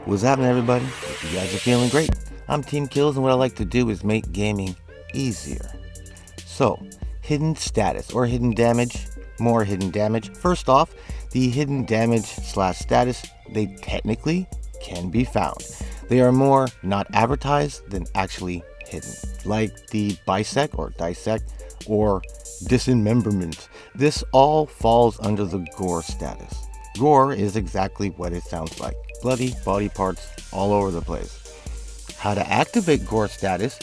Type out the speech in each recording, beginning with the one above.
What's happening, everybody? Hope you guys are feeling great. I'm Team Kills, and what I like to do is make gaming easier. So, hidden status or hidden damage, more hidden damage. First off, the hidden damage slash status, they technically can be found. They are more not advertised than actually hidden, like the bisect or dissect or dismemberment. This all falls under the gore status. Gore is exactly what it sounds like. Bloody body parts all over the place. How to activate gore status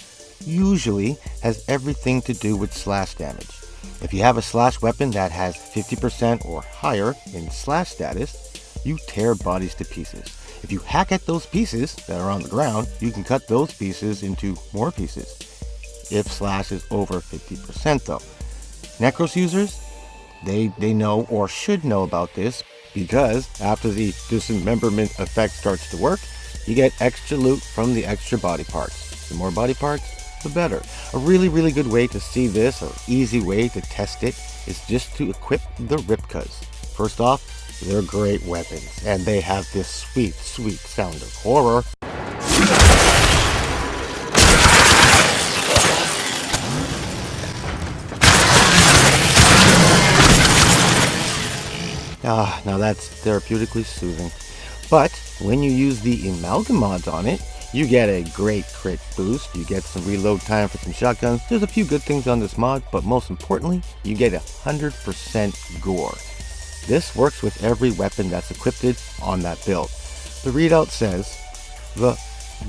usually has everything to do with slash damage. If you have a slash weapon that has 50% or higher in slash status, you tear bodies to pieces. If you hack at those pieces that are on the ground, you can cut those pieces into more pieces. If slash is over 50% though. Necros users, they know or should know about this, because after the dismemberment effect starts to work, you get extra loot from the extra body parts. The more body parts, the better. A really good way to see this, or easy way to test it, is just to equip the Ripkas. First off, they're great weapons, and they have this sweet sound of horror. Now that's therapeutically soothing. But when you use the amalgam mods on it, you get a great crit boost, you get some reload time for some shotguns. There's a few good things on this mod, but most importantly, you get 100% gore. This works with every weapon that's equipped on that build. The readout says, the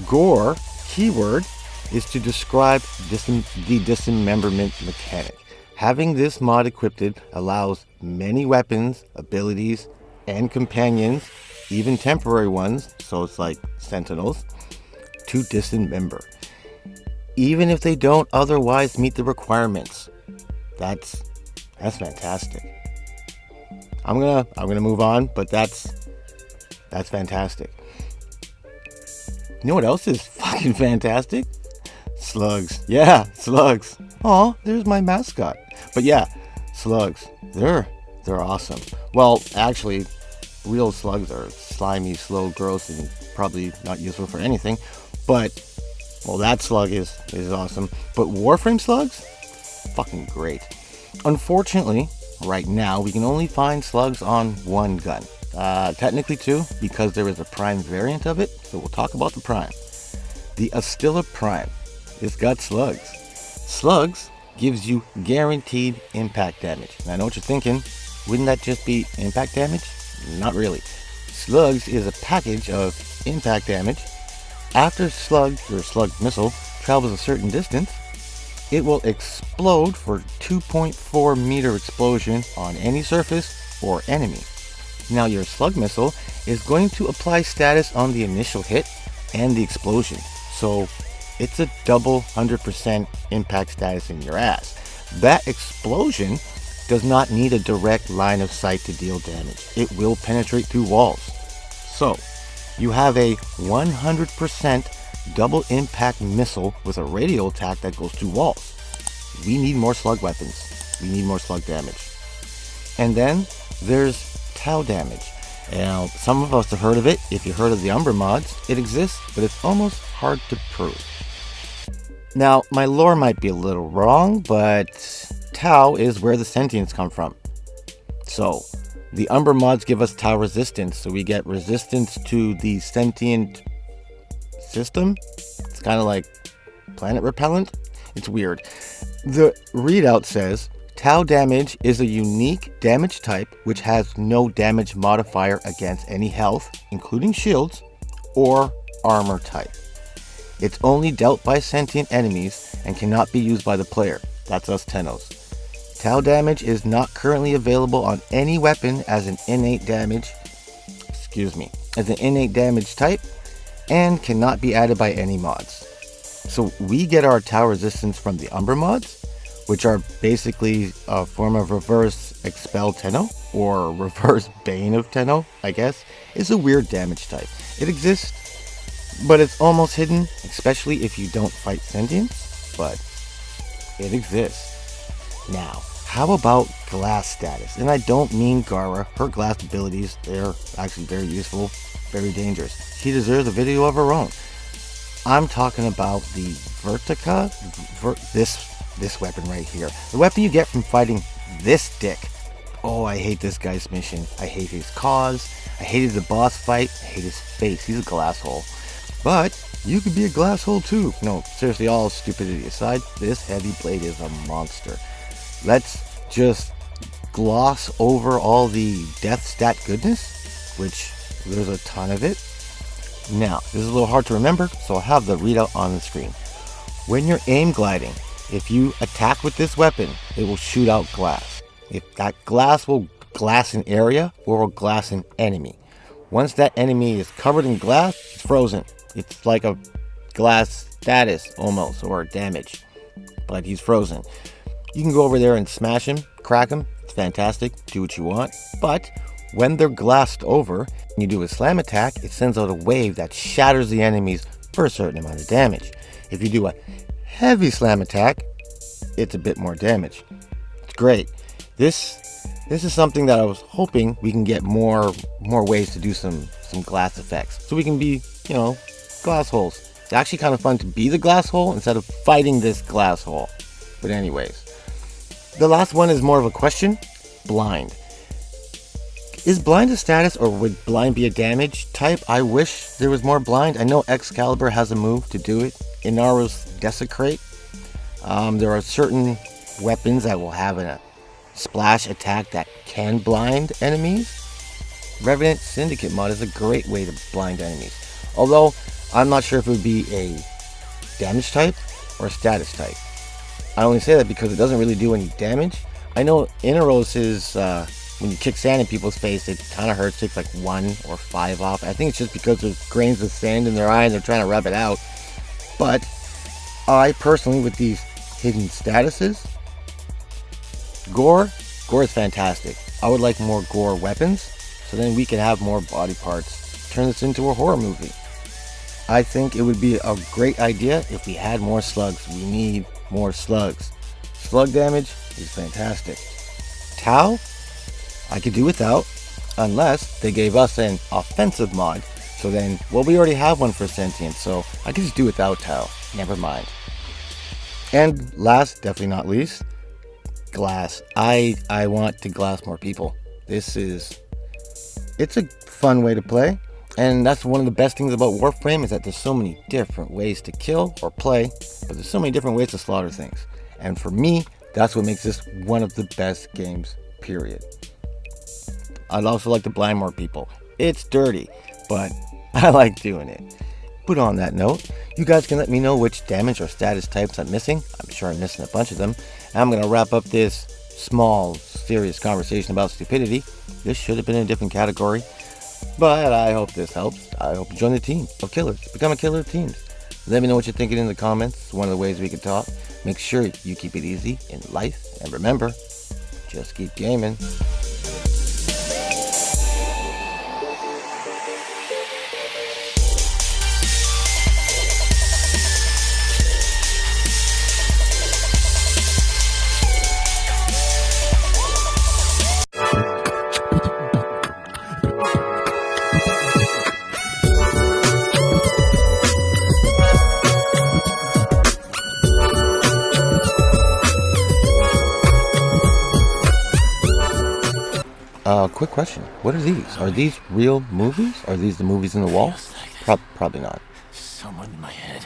gore keyword is to describe the dismemberment mechanic. Having this mod equipped allows many weapons, abilities, and companions, even temporary ones, so it's like sentinels, to dismember, even if they don't otherwise meet the requirements. That's fantastic. I'm gonna move on, but that's fantastic. You know what else is fucking fantastic? Slugs. Yeah, slugs. Aw, there's my mascot. But yeah, slugs. They're awesome. Well, actually, real slugs are slimy, slow, gross, and probably not useful for anything. But, well, that slug is awesome. But warframe slugs? Fucking great. Unfortunately, right now, we can only find slugs on one gun. Technically two, because there is a prime variant of it, so we'll talk about the prime. The Astilla Prime. It's got slugs. Slugs gives you guaranteed impact damage. And I know what you're thinking, wouldn't that just be impact damage? Not really. Slugs is a package of impact damage. After slug, your slug missile, travels a certain distance, it will explode for 2.4 meter explosion on any surface or enemy. Now your slug missile is going to apply status on the initial hit and the explosion. So it's a double 100% impact status in your ass. That explosion does not need a direct line of sight to deal damage. It will penetrate through walls. So you have a 100% double impact missile with a radial attack that goes through walls. We need more slug weapons. We need more slug damage. And then there's Tau damage. Now, some of us have heard of it. If you heard of the Umbra mods, it exists, but it's almost hard to prove. Now, my lore might be a little wrong, but Tau is where the sentients come from. So, the Umbra mods give us Tau resistance, so we get resistance to the sentient system. It's kind of like planet repellent. It's weird. The readout says, Tau damage is a unique damage type which has no damage modifier against any health, including shields, or armor type. It's only dealt by sentient enemies and cannot be used by the player. That's us Tennos. Tau damage is not currently available on any weapon as an innate damage type, and cannot be added by any mods. So we get our Tau resistance from the Umbra mods, which are basically a form of reverse Expel Tenno, or reverse Bane of Tenno, I guess. It's a weird damage type. It exists, but it's almost hidden, especially if you don't fight sentients, but it exists. Now, how about glass status? And I don't mean Gara. Her glass abilities, they're actually very useful, very dangerous. She deserves a video of her own. I'm talking about the Vertica, this weapon right here. The weapon you get from fighting this dick. Oh, I hate this guy's mission. I hate his cause. I hated the boss fight. I hate his face. He's a glass hole. But you could be a glass hole too. No, seriously, all stupidity aside, this heavy blade is a monster. Let's just gloss over all the death stat goodness, which there's a ton of it. Now, this is a little hard to remember, so I'll have the readout on the screen. When you're aim gliding, if you attack with this weapon, it will shoot out glass. If that glass will glass an area or will glass an enemy. Once that enemy is covered in glass, it's frozen. It's like a glass status almost, or damage, but he's frozen. You can go over there and smash him, crack him. It's fantastic. Do what you want. But when they're glassed over and you do a slam attack, it sends out a wave that shatters the enemies for a certain amount of damage. If you do a heavy slam attack, it's a bit more damage. It's great. This is something that I was hoping we can get more ways to do some glass effects, so we can be, glass holes. It's actually kind of fun to be the glass hole instead of fighting this glass hole. But anyways, the last one is more of a question. Blind. Is blind a status, or would blind be a damage type? I wish there was more blind. I know Excalibur has a move to do it. Inaro's Desecrate. There are certain weapons that will have a splash attack that can blind enemies. Revenant Syndicate mod is a great way to blind enemies. Although, I'm not sure if it would be a damage type or a status type. I only say that because it doesn't really do any damage. I know Inaros is, when you kick sand in people's face, it kind of hurts. It takes like 1 or 5 off. I think it's just because there's grains of sand in their eye and they're trying to rub it out. But I personally, with these hidden statuses, Gore is fantastic. I would like more Gore weapons, so then we can have more body parts. Turn this into a horror movie. I think it would be a great idea if we had more slugs. We need more slugs. Slug damage is fantastic. Tau, I could do without, unless they gave us an offensive mod. So then, well, we already have one for sentient, so I could just do without Tau. Never mind. And last, definitely not least, glass. I want to glass more people. It's a fun way to play, and that's one of the best things about Warframe, is that there's so many different ways to kill or play, but there's so many different ways to slaughter things. And for me, that's what makes this one of the best games, period. I'd also like to blind more people. It's dirty, but I like doing it. But on that note, you guys can let me know which damage or status types I'm missing. I'm sure I'm missing a bunch of them. And I'm going to wrap up this small, serious conversation about stupidity. This should have been in a different category, but I hope this helps. I hope you join the team of killers. Become a killer of teams. Let me know what you're thinking in the comments. It's one of the ways we can talk. Make sure you keep it easy in life. And remember, just keep gaming. Quick question. What are these? Are these real movies? Are these the movies in the wall? Probably not. Someone in my head.